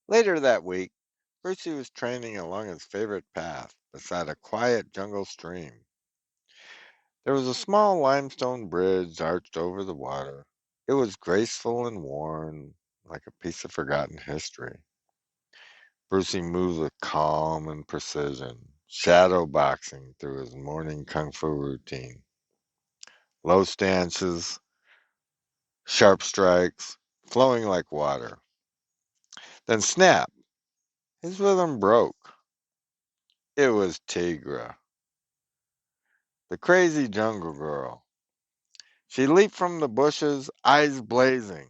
Later that week, Brucey was training along his favorite path beside a quiet jungle stream. There was a small limestone bridge arched over the water. It was graceful and worn, like a piece of forgotten history. Brucey moved with calm and precision, shadow boxing through his morning kung fu routine. Low stances, sharp strikes, flowing like water. Then snap, his rhythm broke. It was Tigra, the crazy jungle girl. She leaped from the bushes, eyes blazing.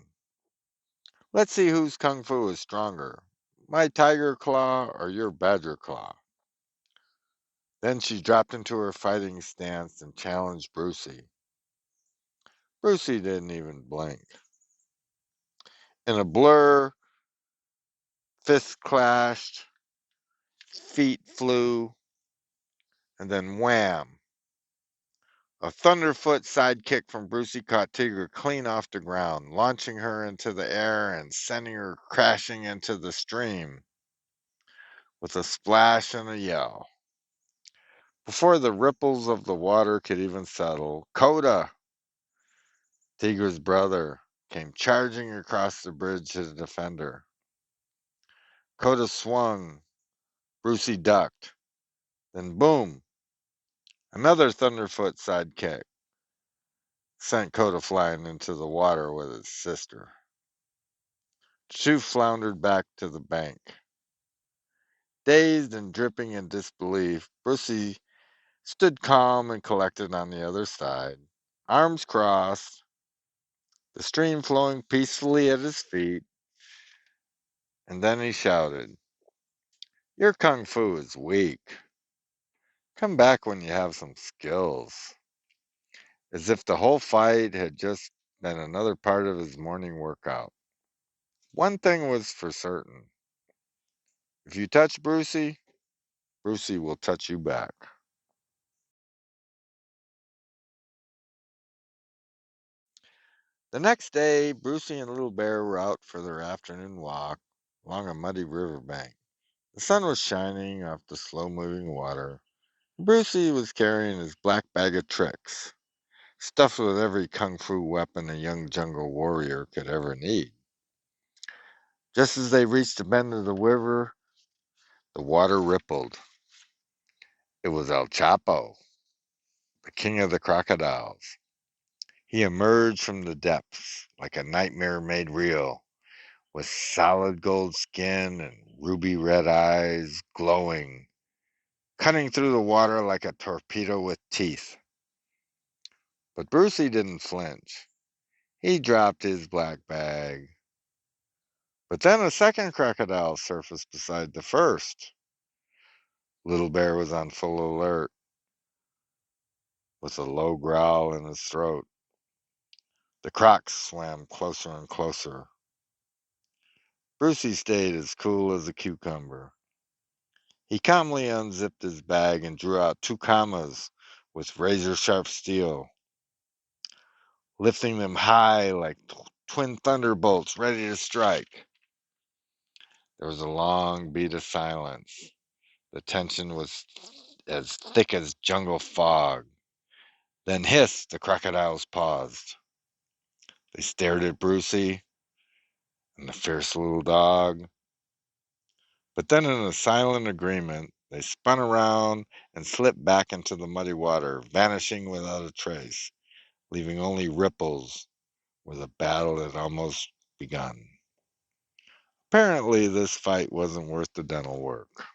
Let's see whose kung fu is stronger, my tiger claw or your badger claw. Then she dropped into her fighting stance and challenged Brucey. Brucey didn't even blink. In a blur, fists clashed, feet flew, and then wham! A thunderfoot sidekick from Brucey caught Tigger clean off the ground, launching her into the air and sending her crashing into the stream with a splash and a yell. Before the ripples of the water could even settle, Coda, Tigger's brother, came charging across the bridge to defend her. Coda swung, Brucey ducked, then boom, another thunderfoot sidekick sent Coda flying into the water with his sister. The two floundered back to the bank. Dazed and dripping in disbelief, Brucey stood calm and collected on the other side, arms crossed, the stream flowing peacefully at his feet, and then he shouted, "Your kung fu is weak. Come back when you have some skills." As if the whole fight had just been another part of his morning workout. One thing was for certain. If you touch Brucey, Brucey will touch you back. The next day, Brucey and Little Bear were out for their afternoon walk along a muddy river bank. The sun was shining off the slow moving water. Brucey was carrying his black bag of tricks, stuffed with every kung fu weapon a young jungle warrior could ever need. Just as they reached the bend of the river, the water rippled. It was El Chapo, the king of the crocodiles. He emerged from the depths like a nightmare made real, with solid gold skin and ruby red eyes glowing, cutting through the water like a torpedo with teeth. But Brucey didn't flinch. He dropped his black bag. But then a second crocodile surfaced beside the first. Little Bear was on full alert, with a low growl in his throat. The crocs swam closer and closer. Brucey stayed as cool as a cucumber. He calmly unzipped his bag and drew out two commas with razor sharp steel, lifting them high like twin thunderbolts ready to strike. There was a long beat of silence. The tension was as thick as jungle fog. Then hiss, the crocodiles paused. They stared at Brucey and the fierce little dog. But then, in a silent agreement, they spun around and slipped back into the muddy water, vanishing without a trace, leaving only ripples where the battle had almost begun. Apparently, this fight wasn't worth the dental work.